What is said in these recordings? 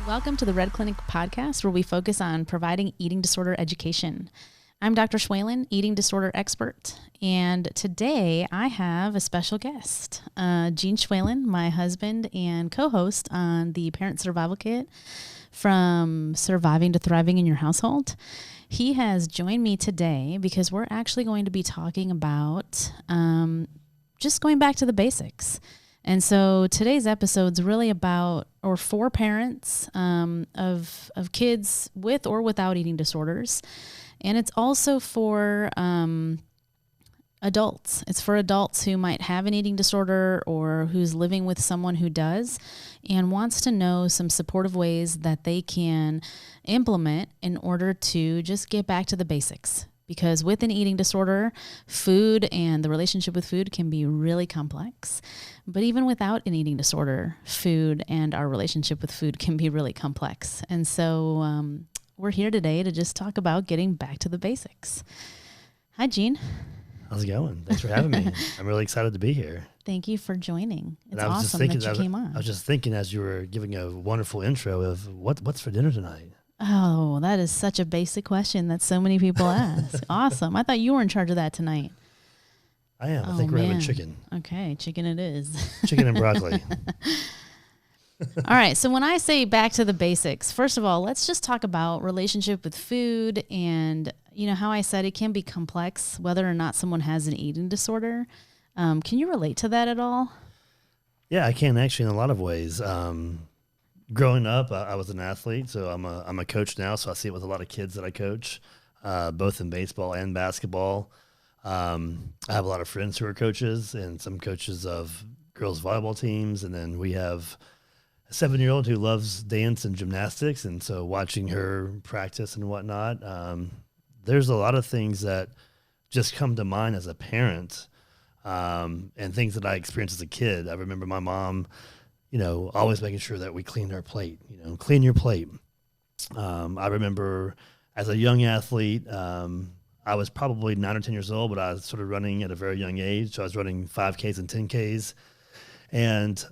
Welcome to the Red Clinic podcast, where we focus on providing eating disorder education. I'm Dr. Schwalen, eating disorder expert, and today I have a special guest, Gene Schwalen, my husband and co-host on the Parent Survival Kit, From Surviving to Thriving in Your Household. He has joined me today because we're actually going to be talking about just going back to the basics. And so today's episode's really about, or for parents of kids with or without eating disorders. And it's also for adults. It's for adults who might have an eating disorder or who's living with someone who does and wants to know some supportive ways that they can implement in order to just get back to the basics. Because with an eating disorder, food and the relationship with food can be really complex. But even without an eating disorder, food and our relationship with food can be really complex. And so we're here today to just talk about getting back to the basics. Hi, Gene. How's it going? Thanks for having me. I'm really excited to be here. Thank you for joining. It's awesome just thinking, that you came on. I was just thinking as you were giving a wonderful intro of what's for dinner tonight? Oh, that is such a basic question that so many people ask. Awesome. I thought you were in charge of that tonight. I am. I think we're having chicken. Okay, chicken it is. Chicken and broccoli. All right, so when I say back to the basics, first of all, let's just talk about relationship with food and, you know, how I said it can be complex whether or not someone has an eating disorder. Can you relate to that at all? Yeah, I can actually in a lot of ways. Growing up, I was an athlete, so I'm a coach now, so I see it with a lot of kids that I coach, both in baseball and basketball. I have a lot of friends who are coaches and some coaches of girls volleyball teams, and then we have a 7-year-old who loves dance and gymnastics, and so watching her practice and whatnot, there's a lot of things that just come to mind as a parent, and things that I experienced as a kid. I remember my mom, always making sure that we cleaned our plate, clean your plate. I remember as a young athlete, I was probably 9 or 10 years old, but I was sort of running at a very young age. So I was running 5Ks and 10Ks. And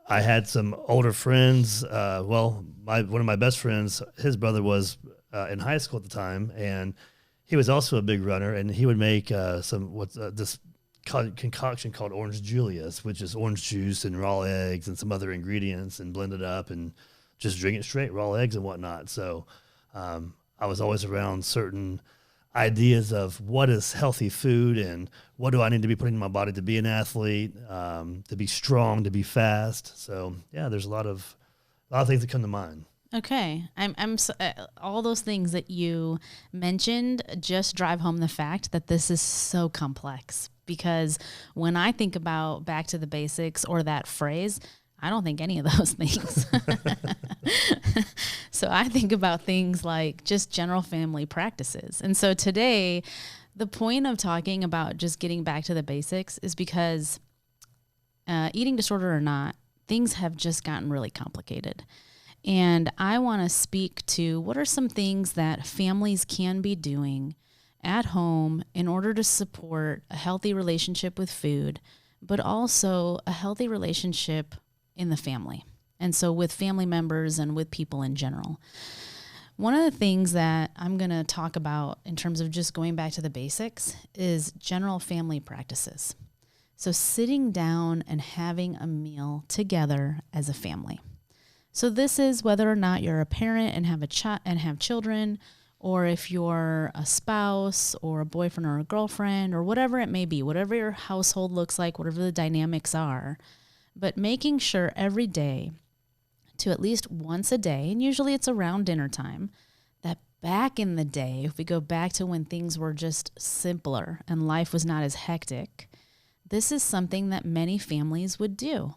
I had some older friends. One of my best friends, his brother was in high school at the time, and he was also a big runner, and he would make this concoction called Orange Julius, which is orange juice and raw eggs and some other ingredients and blend it up and just drink it straight, raw eggs and whatnot. So I was always around certain ideas of what is healthy food and what do I need to be putting in my body to be an athlete, to be strong, to be fast. So yeah, there's a lot of things that come to mind. Okay. All those things that you mentioned just drive home the fact that this is so complex, because when I think about back to the basics or that phrase, I don't think any of those things. So I think about things like just general family practices. And so today, the point of talking about just getting back to the basics is because eating disorder or not, things have just gotten really complicated. And I want to speak to what are some things that families can be doing at home in order to support a healthy relationship with food, but also a healthy relationship in the family. And so with family members and with people in general. One of the things that I'm going to talk about in terms of just going back to the basics is general family practices. So sitting down and having a meal together as a family. So this is whether or not you're a parent and have have children, or if you're a spouse or a boyfriend or a girlfriend or whatever it may be, whatever your household looks like, whatever the dynamics are, but making sure every day to at least once a day, and usually it's around dinner time, that back in the day, if we go back to when things were just simpler and life was not as hectic, this is something that many families would do.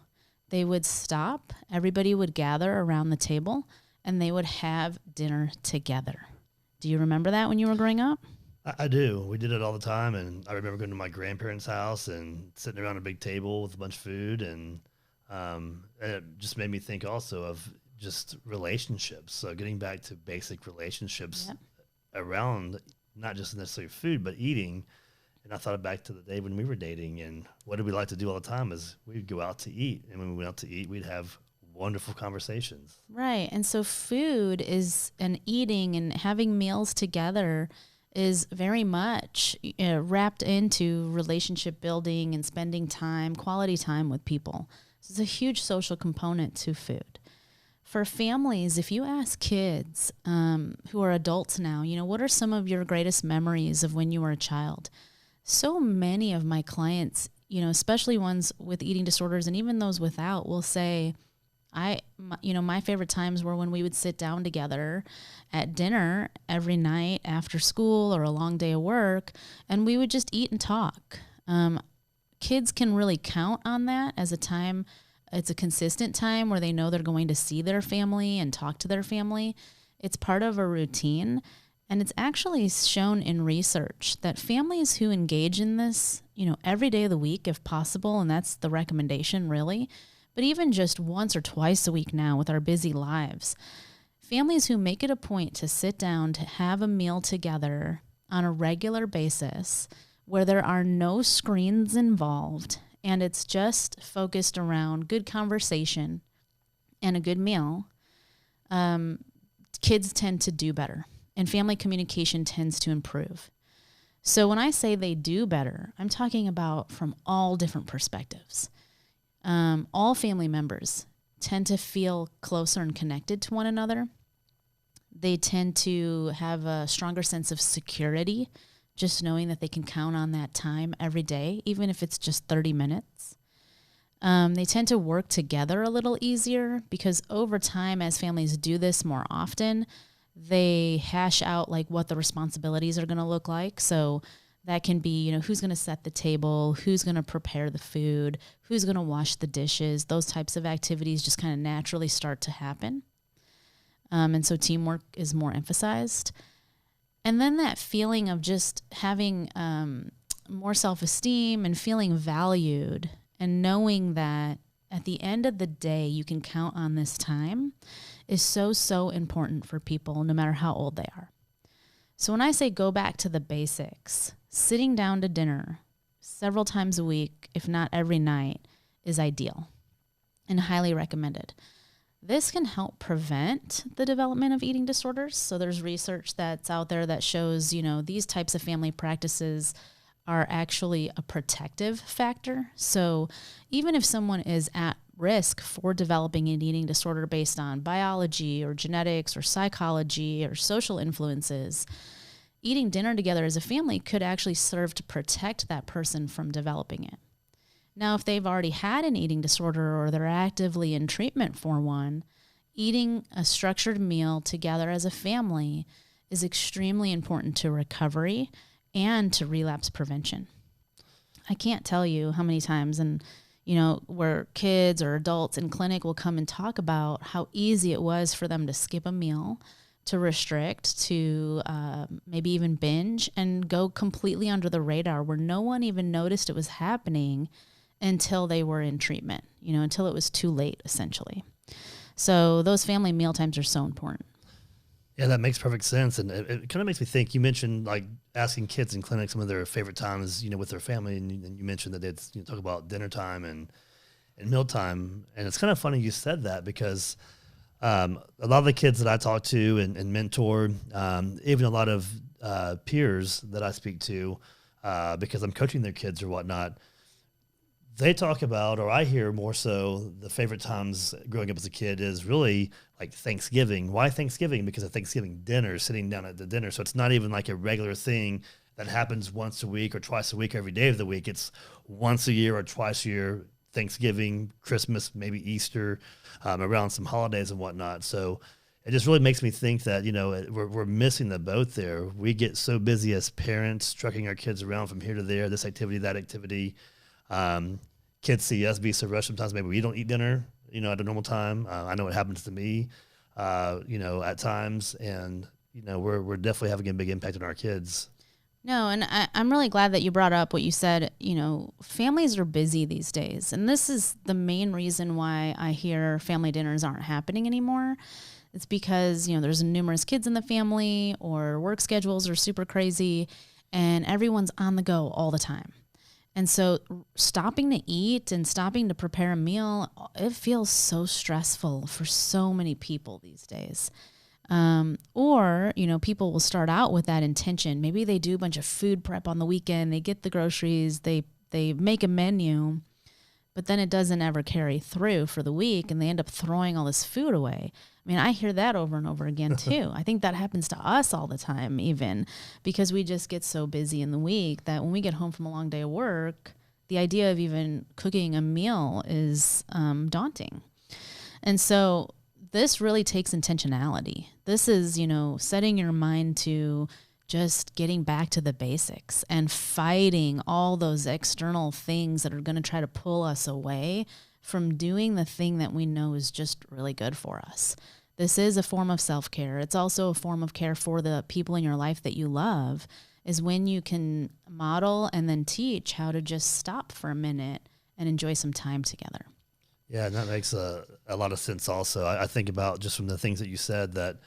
They would stop, everybody would gather around the table, and they would have dinner together. Do you remember that when you were growing up? I do. We did it all the time, and I remember going to my grandparents' house and sitting around a big table with a bunch of food, and it just made me think also of just relationships. So getting back to basic relationships around not just necessarily food, but eating. And I thought back to the day when we were dating, and what did we like to do all the time is we'd go out to eat. And when we went out to eat, we'd have wonderful conversations. Right. And so food is and eating and having meals together is very much wrapped into relationship building and spending time, quality time with people. So it's a huge social component to food. For families, if you ask kids who are adults now, what are some of your greatest memories of when you were a child? So many of my clients, especially ones with eating disorders and even those without, will say, my favorite times were when we would sit down together at dinner every night after school or a long day of work, and we would just eat and talk. Kids can really count on that as a time. It's a consistent time where they know they're going to see their family and talk to their family. It's part of a routine. And it's actually shown in research that families who engage in this, every day of the week, if possible, and that's the recommendation really, but even just once or twice a week now with our busy lives, families who make it a point to sit down to have a meal together on a regular basis where there are no screens involved and it's just focused around good conversation and a good meal, kids tend to do better and family communication tends to improve. So when I say they do better, I'm talking about from all different perspectives. All family members tend to feel closer and connected to one another. They tend to have a stronger sense of security, just knowing that they can count on that time every day, even if it's just 30 minutes. They tend to work together a little easier because over time, as families do this more often, they hash out like what the responsibilities are going to look like. So that can be, who's going to set the table, who's going to prepare the food, who's going to wash the dishes. Those types of activities just kind of naturally start to happen. And so teamwork is more emphasized. And then that feeling of just having more self-esteem and feeling valued and knowing that at the end of the day, you can count on this time is so important for people, no matter how old they are. So when I say go back to the basics, sitting down to dinner several times a week, if not every night, is ideal and highly recommended. This can help prevent the development of eating disorders. So there's research that's out there that shows, these types of family practices are actually a protective factor. So even if someone is at risk for developing an eating disorder based on biology or genetics or psychology or social influences, eating dinner together as a family could actually serve to protect that person from developing it. Now, if they've already had an eating disorder or they're actively in treatment for one, eating a structured meal together as a family is extremely important to recovery and to relapse prevention. I can't tell you how many times, where kids or adults in clinic will come and talk about how easy it was for them to skip a meal, to restrict, to maybe even binge and go completely under the radar where no one even noticed it was happening until they were in treatment, until it was too late, essentially. So those family meal times are so important. Yeah, that makes perfect sense. And it kind of makes me think, you mentioned like asking kids in clinic some of their favorite times, with their family. And you mentioned that they'd talk about dinner time and mealtime. And it's kind of funny you said that because a lot of the kids that I talk to and mentor, even a lot of peers that I speak to, because I'm coaching their kids or whatnot, they talk about, or I hear more so, the favorite times growing up as a kid is really like Thanksgiving. Why Thanksgiving? Because of Thanksgiving dinner, sitting down at the dinner. So it's not even like a regular thing that happens once a week or twice a week, every day of the week. It's once a year or twice a year, Thanksgiving, Christmas, maybe Easter, around some holidays and whatnot. So it just really makes me think that, we're missing the boat there. We get so busy as parents, trucking our kids around from here to there, this activity, that activity. Kids see us be so rushed sometimes. Maybe we don't eat dinner, at a normal time. I know it happens to me, at times, and we're definitely having a big impact on our kids. No, and I'm really glad that you brought up what you said. Families are busy these days, and this is the main reason why I hear family dinners aren't happening anymore. It's because there's numerous kids in the family, or work schedules are super crazy, and everyone's on the go all the time. And so stopping to eat and stopping to prepare a meal, it feels so stressful for so many people these days. Or, people will start out with that intention. Maybe they do a bunch of food prep on the weekend. They get the groceries, they make a menu, but then it doesn't ever carry through for the week and they end up throwing all this food away. I mean, I hear that over and over again too. I think that happens to us all the time, even because we just get so busy in the week that when we get home from a long day of work, the idea of even cooking a meal is daunting. And so this really takes intentionality. This is, setting your mind to just getting back to the basics and fighting all those external things that are going to try to pull us away from doing the thing that we know is just really good for us. This is a form of self-care. It's also a form of care for the people in your life that you love, is when you can model and then teach how to just stop for a minute and enjoy some time together. Yeah, and that makes a lot of sense also. I think about just from the things that you said that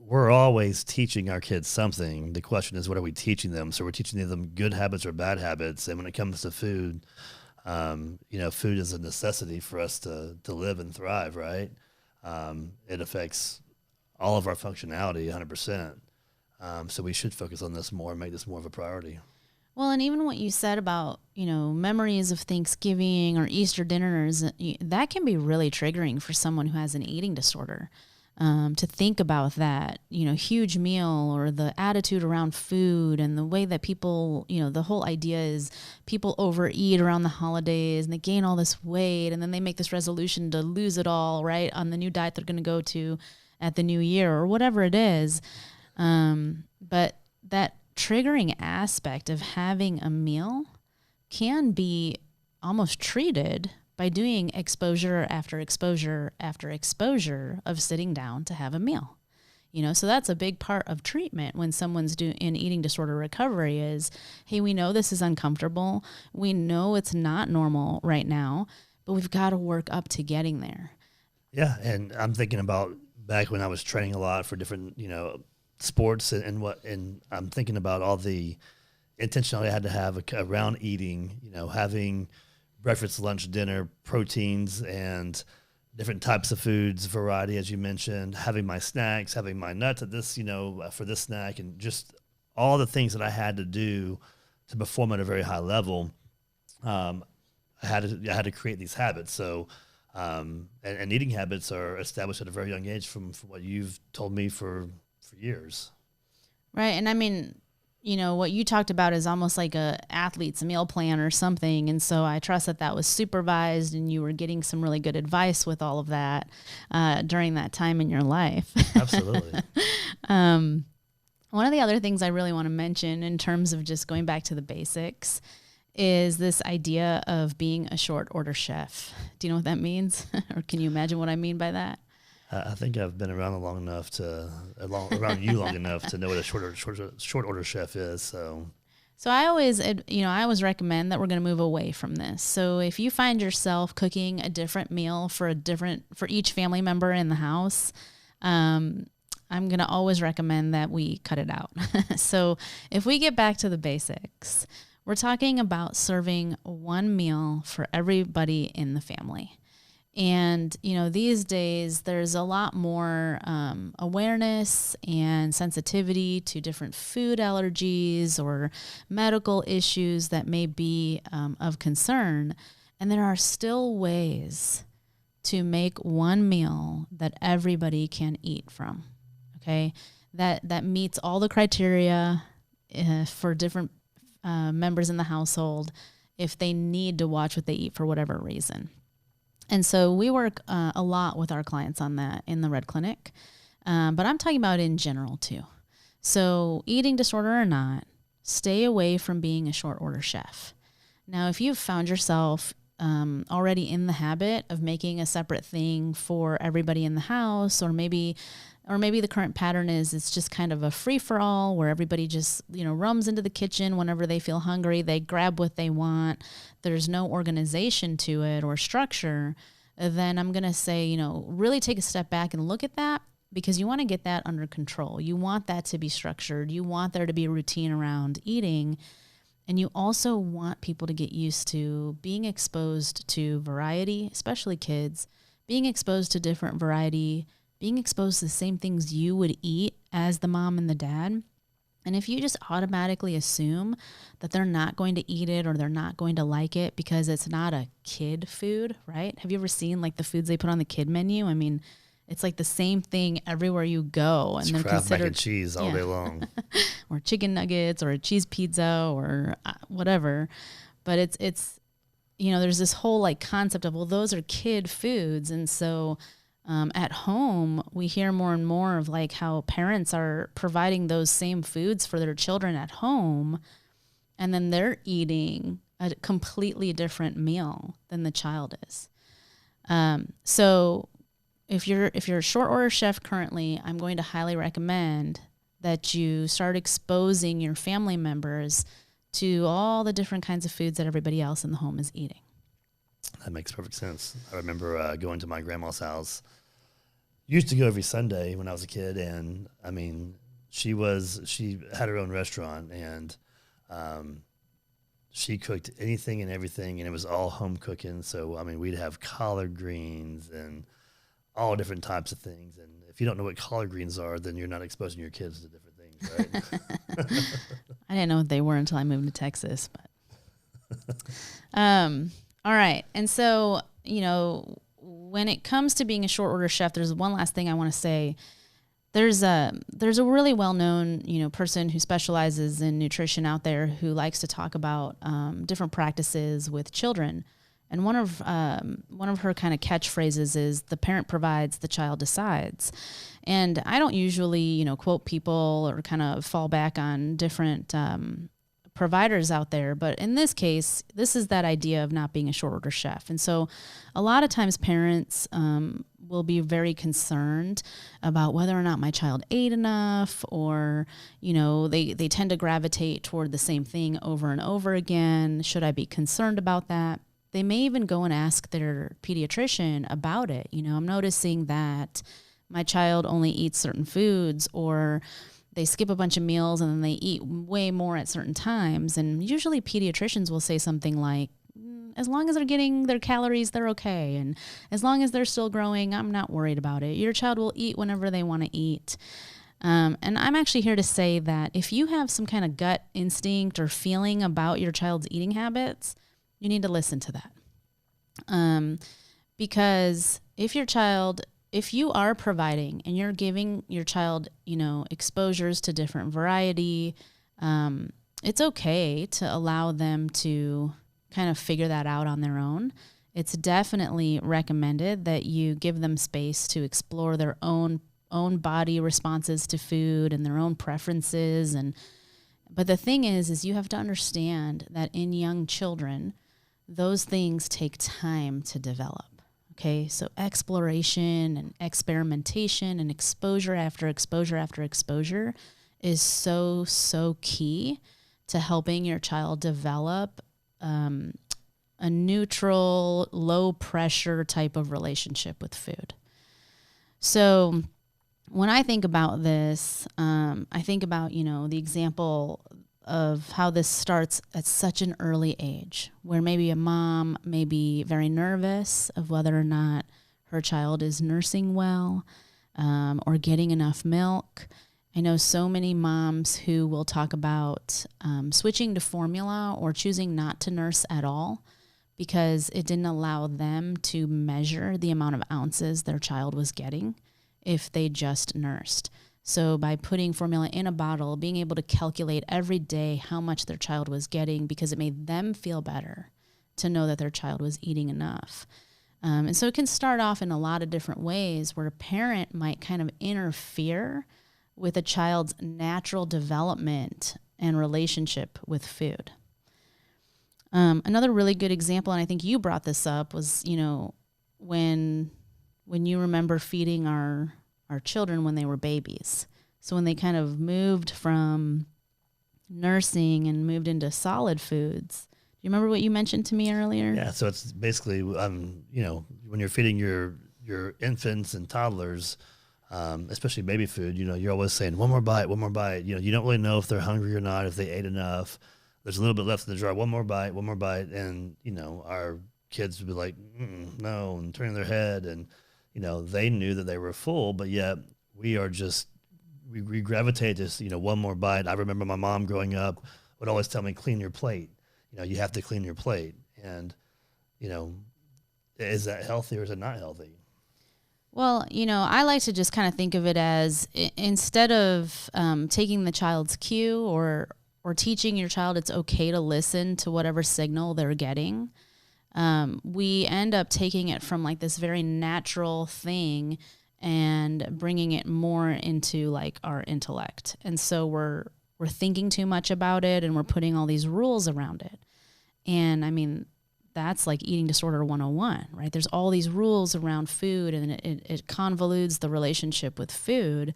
we're always teaching our kids something. The question is, what are we teaching them? So we're teaching them good habits or bad habits. And when it comes to food, food is a necessity for us to live and thrive, right? It affects all of our functionality 100%. So we should focus on this more and make this more of a priority. Well, and even what you said about, memories of Thanksgiving or Easter dinners, that can be really triggering for someone who has an eating disorder. To think about that, huge meal or the attitude around food and the way that people, the whole idea is people overeat around the holidays and they gain all this weight and then they make this resolution to lose it all, right, on the new diet they're going to go to at the new year or whatever it is. But that triggering aspect of having a meal can be almost treated by doing exposure after exposure after exposure of sitting down to have a meal. So that's a big part of treatment when someone's in eating disorder recovery is, hey, we know this is uncomfortable. We know it's not normal right now, but we've got to work up to getting there. Yeah, and I'm thinking about back when I was training a lot for different, sports and I'm thinking about all the intentionality I had to have around eating, having breakfast, lunch, dinner, proteins, and different types of foods, variety, as you mentioned, having my snacks, having my nuts at this, for this snack, and just all the things that I had to do to perform at a very high level. I had to create these habits. So, and eating habits are established at a very young age from what you've told me for years. Right. And I mean, what you talked about is almost like a athlete's meal plan or something. And so I trust that was supervised and you were getting some really good advice with all of that during that time in your life. Absolutely. One of the other things I really want to mention in terms of just going back to the basics is this idea of being a short order chef. Do you know what that means? Or can you imagine what I mean by that? I think I've been around around you long enough to know what a short order chef is. So I always recommend that we're going to move away from this. So if you find yourself cooking a different meal for each family member in the house, I'm going to always recommend that we cut it out. So if we get back to the basics, we're talking about serving one meal for everybody in the family. And, these days there's a lot more awareness and sensitivity to different food allergies or medical issues that may be of concern. And there are still ways to make one meal that everybody can eat from, okay? That meets all the criteria for different members in the household if they need to watch what they eat for whatever reason. And so we work a lot with our clients on that in the Red Clinic, but I'm talking about in general too. So eating disorder or not, stay away from being a short order chef. Now, if you've found yourself already in the habit of making a separate thing for everybody in the house, or maybe the current pattern is it's just kind of a free-for-all where everybody just, roams into the kitchen whenever they feel hungry. They grab what they want. There's no organization to it or structure. Then I'm going to say, really take a step back and look at that, because you want to get that under control. You want that to be structured. You want there to be a routine around eating. And you also want people to get used to being exposed to variety, especially kids, being exposed to different variety, being exposed to the same things you would eat as the mom and the dad. And if you just automatically assume that they're not going to eat it or they're not going to like it because it's not a kid food, right? Have you ever seen like the foods they put on the kid menu? I mean, it's like the same thing everywhere you go. And It's they're Kraft mac considered and cheese all day long. or chicken nuggets or a cheese pizza or whatever. But it's there's this whole like concept of, well, those are kid foods. And so at home, we hear more and more of like how parents are providing those same foods for their children at home, and then they're eating a completely different meal than the child is. So if you're a short order chef currently, I'm going to highly recommend that you start exposing your family members to all the different kinds of foods that everybody else in the home is eating. That makes perfect sense. I remember going to my grandma's house. Used to go every Sunday when I was a kid, and I mean, she had her own restaurant, and she cooked anything and everything, and it was all home cooking. So I mean, we'd have collard greens and all different types of things. And if you don't know what collard greens are, then you're not exposing your kids to different things, right? I didn't know what they were until I moved to Texas, but all right. And so, when it comes to being a short order chef, there's one last thing I want to say. There's a really well-known, person who specializes in nutrition out there who likes to talk about different practices with children. And one of her kind of catchphrases is, the parent provides, the child decides. And I don't usually, quote people or kind of fall back on different providers out there. But in this case, this is that idea of not being a short order chef. And so a lot of times parents will be very concerned about whether or not my child ate enough, or, they tend to gravitate toward the same thing over and over again. Should I be concerned about that? They may even go and ask their pediatrician about it. I'm noticing that my child only eats certain foods, or they skip a bunch of meals and then they eat way more at certain times. And usually pediatricians will say something like, as long as they're getting their calories, they're okay. And as long as they're still growing, I'm not worried about it. Your child will eat whenever they want to eat. And I'm actually here to say that if you have some kind of gut instinct or feeling about your child's eating habits, you need to listen to that. Because if you are providing and you're giving your child, exposures to different variety, it's okay to allow them to kind of figure that out on their own. It's definitely recommended that you give them space to explore their own body responses to food and their own preferences. But the thing is you have to understand that in young children, those things take time to develop. Okay, so exploration and experimentation and exposure after exposure after exposure is so, so key to helping your child develop a neutral, low pressure type of relationship with food. So when I think about this, I think about, the example of how this starts at such an early age, where maybe a mom may be very nervous of whether or not her child is nursing well, or getting enough milk. I know so many moms who will talk about switching to formula or choosing not to nurse at all because it didn't allow them to measure the amount of ounces their child was getting if they just nursed. So by putting formula in a bottle, being able to calculate every day how much their child was getting, because it made them feel better to know that their child was eating enough. And so it can start off in a lot of different ways where a parent might kind of interfere with a child's natural development and relationship with food. Another really good example, and I think you brought this up, was, when you remember feeding our children when they were babies. So when they kind of moved from nursing and moved into solid foods. Do you remember what you mentioned to me earlier? Yeah, so it's basically, when you're feeding your infants and toddlers, especially baby food, you're always saying one more bite. You don't really know if they're hungry or not, if they ate enough. there's a little bit left in the jar. One more bite, and our kids would be like, no, and turning their head, and they knew that they were full, but yet we gravitate to one more bite. I remember my mom growing up would always tell me, clean your plate. You have to clean your plate, and is that healthy or is it not healthy? Well, I like to just kind of think of it as instead of taking the child's cue or teaching your child it's okay to listen to whatever signal they're getting, we end up taking it from like this very natural thing and bringing it more into like our intellect. And so we're thinking too much about it, and we're putting all these rules around it. And I mean, that's like eating disorder 101, right? There's all these rules around food, and it convolutes the relationship with food.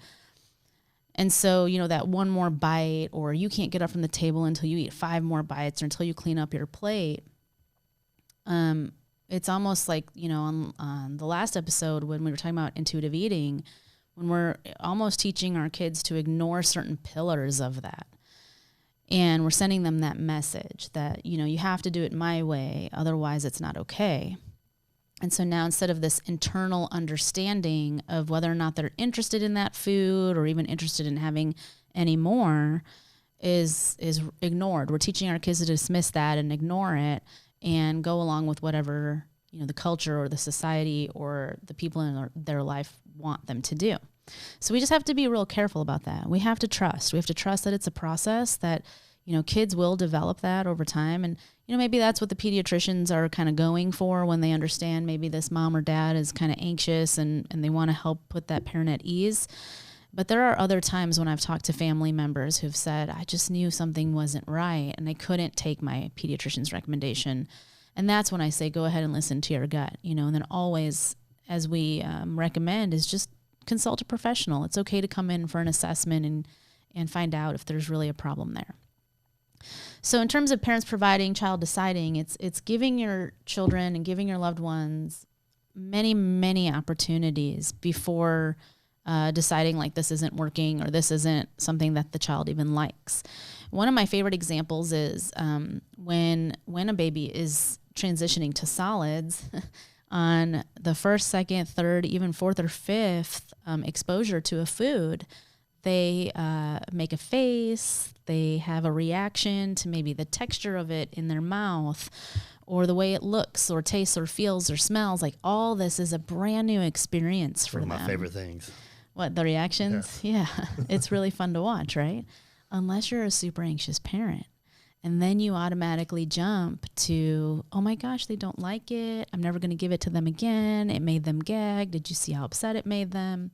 And so, that one more bite, or you can't get up from the table until you eat 5 more bites, or until you clean up your plate. It's almost like, on the last episode when we were talking about intuitive eating, when we're almost teaching our kids to ignore certain pillars of that. And we're sending them that message that, you have to do it my way, otherwise it's not okay. And so now, instead of this internal understanding of whether or not they're interested in that food or even interested in having any more is ignored. We're teaching our kids to dismiss that and ignore it and go along with whatever, the culture or the society or the people in their life want them to do. So we just have to be real careful about that. We have to trust. We have to trust that it's a process, that, kids will develop that over time. And, maybe that's what the pediatricians are kind of going for when they understand maybe this mom or dad is kind of anxious and they want to help put that parent at ease. But there are other times when I've talked to family members who've said, I just knew something wasn't right and I couldn't take my pediatrician's recommendation. And that's when I say, go ahead and listen to your gut, and then always, as we recommend, is just consult a professional. It's okay to come in for an assessment and find out if there's really a problem there. So in terms of parents providing, child deciding, it's giving your children and giving your loved ones many, many opportunities before deciding like this isn't working or this isn't something that the child even likes. One of my favorite examples is when a baby is transitioning to solids, on the first, second, third, even fourth or fifth exposure to a food, they make a face, they have a reaction to maybe the texture of it in their mouth or the way it looks or tastes or feels or smells. Like all this is a brand new experience for them. One of my favorite things. What, the reactions? Yeah. It's really fun to watch, right? Unless you're a super anxious parent. And then you automatically jump to, oh my gosh, they don't like it. I'm never going to give it to them again. It made them gag. Did you see how upset it made them?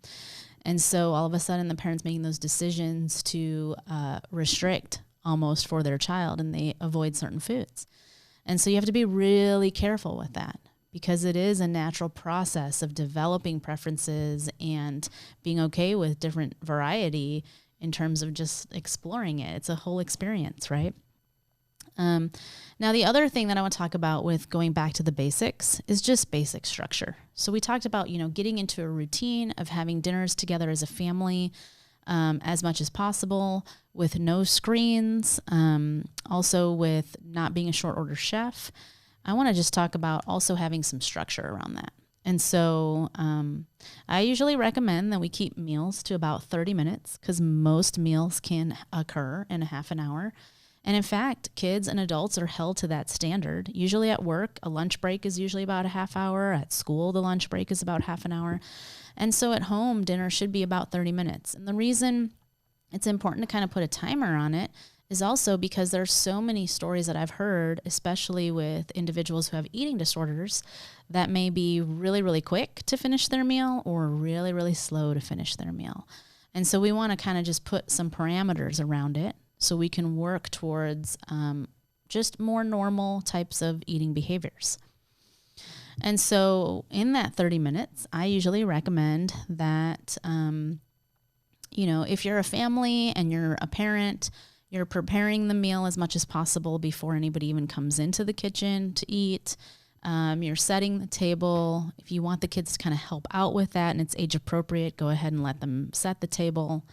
And so all of a sudden the parent's making those decisions to restrict almost for their child, and they avoid certain foods. And so you have to be really careful with that, because it is a natural process of developing preferences and being okay with different variety in terms of just exploring it. It's a whole experience, right? Now, the other thing that I want to talk about with going back to the basics is just basic structure. So we talked about, getting into a routine of having dinners together as a family as much as possible with no screens, also with not being a short order chef. I want to just talk about also having some structure around that. And so I usually recommend that we keep meals to about 30 minutes because most meals can occur in a half an hour. And in fact, kids and adults are held to that standard. Usually at work, a lunch break is usually about a half hour. At school, the lunch break is about half an hour. And so at home, dinner should be about 30 minutes. And the reason it's important to kind of put a timer on it is also because there's so many stories that I've heard, especially with individuals who have eating disorders, that may be really, really quick to finish their meal or really, really slow to finish their meal. And so we want to kind of just put some parameters around it, so we can work towards just more normal types of eating behaviors. And so in that 30 minutes, I usually recommend that, if you're a family and you're a parent, you're preparing the meal as much as possible before anybody even comes into the kitchen to eat. You're setting the table. If you want the kids to kind of help out with that and it's age appropriate, go ahead and let them set the table.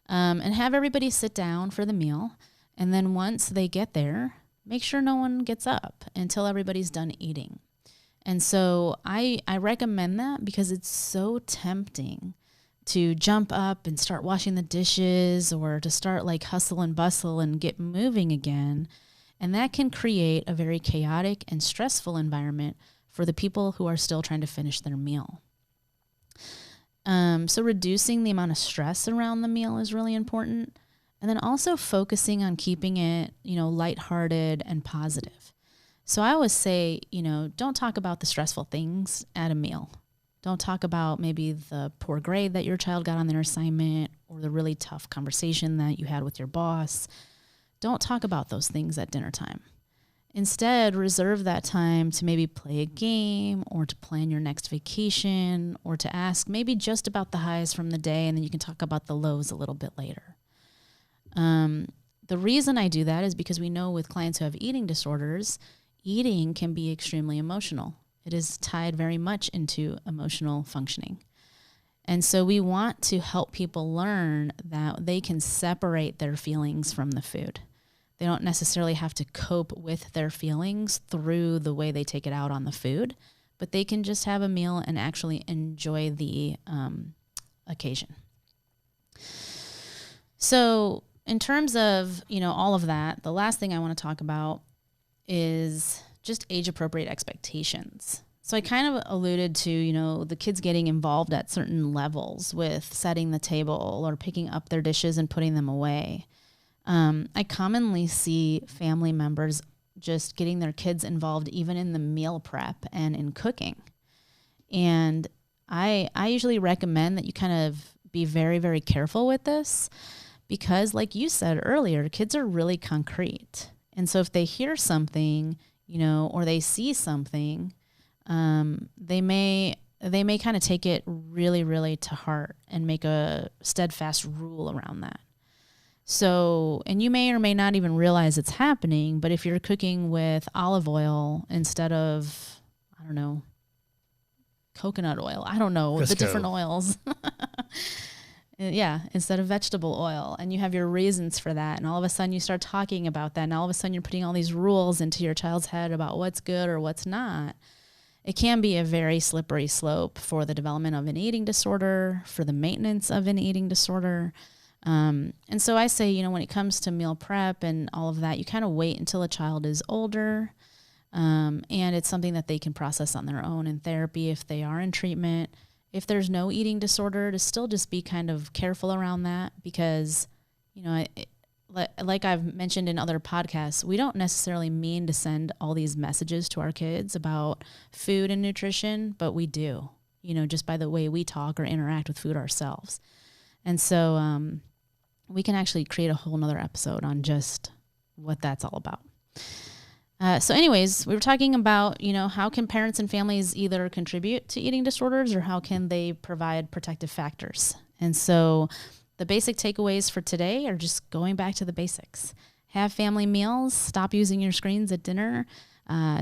And have everybody sit down for the meal. And then once they get there, make sure no one gets up until everybody's done eating. And so I recommend that because it's so tempting to jump up and start washing the dishes or to start like hustle and bustle and get moving again. And that can create a very chaotic and stressful environment for the people who are still trying to finish their meal. So reducing the amount of stress around the meal is really important. And then also focusing on keeping it, lighthearted and positive. So I always say, don't talk about the stressful things at a meal. Don't talk about maybe the poor grade that your child got on their assignment or the really tough conversation that you had with your boss. Don't talk about those things at dinner time. Instead, reserve that time to maybe play a game or to plan your next vacation or to ask maybe just about the highs from the day, and then you can talk about the lows a little bit later. The reason I do that is because we know with clients who have eating disorders, eating can be extremely emotional. It is tied very much into emotional functioning. And so we want to help people learn that they can separate their feelings from the food. They don't necessarily have to cope with their feelings through the way they take it out on the food, but they can just have a meal and actually enjoy the occasion. So in terms of, all of that, the last thing I want to talk about is just age-appropriate expectations. So I kind of alluded to, the kids getting involved at certain levels with setting the table or picking up their dishes and putting them away. I commonly see family members just getting their kids involved even in the meal prep and in cooking. And I usually recommend that you kind of be very, very careful with this because like you said earlier, kids are really concrete. And so if they hear something, or they see something, they may kind of take it really, really to heart and make a steadfast rule around that. So, and you may or may not even realize it's happening, but if you're cooking with olive oil instead of, coconut oil, Crisco. The different oils. Yeah, instead of vegetable oil, and you have your reasons for that, and all of a sudden you start talking about that, and all of a sudden you're putting all these rules into your child's head about what's good or what's not. It can be a very slippery slope for the development of an eating disorder, for the maintenance of an eating disorder. And so I say, when it comes to meal prep and all of that, you kind of wait until a child is older, and it's something that they can process on their own in therapy if they are in treatment. If there's no eating disorder, to still just be kind of careful around that because, like I've mentioned in other podcasts, we don't necessarily mean to send all these messages to our kids about food and nutrition, but we do, just by the way we talk or interact with food ourselves. And so we can actually create a whole nother episode on just what that's all about. So anyways, we were talking about, how can parents and families either contribute to eating disorders or how can they provide protective factors? And so the basic takeaways for today are just going back to the basics. Have family meals, stop using your screens at dinner.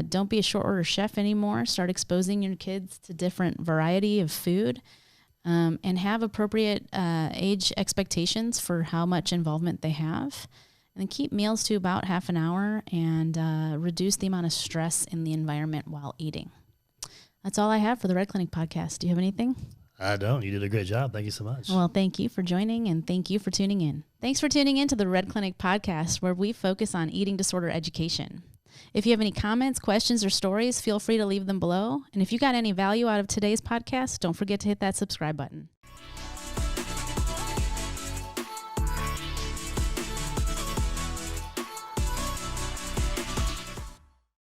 Don't be a short order chef anymore. Start exposing your kids to different variety of food. And have appropriate age expectations for how much involvement they have. And then keep meals to about half an hour and reduce the amount of stress in the environment while eating. That's all I have for the Red Clinic podcast. Do you have anything? I don't. You did a great job. Thank you so much. Well, thank you for joining and thank you for tuning in. Thanks for tuning in to the Red Clinic podcast where we focus on eating disorder education. If you have any comments, questions, or stories, feel free to leave them below. And if you got any value out of today's podcast, don't forget to hit that subscribe button.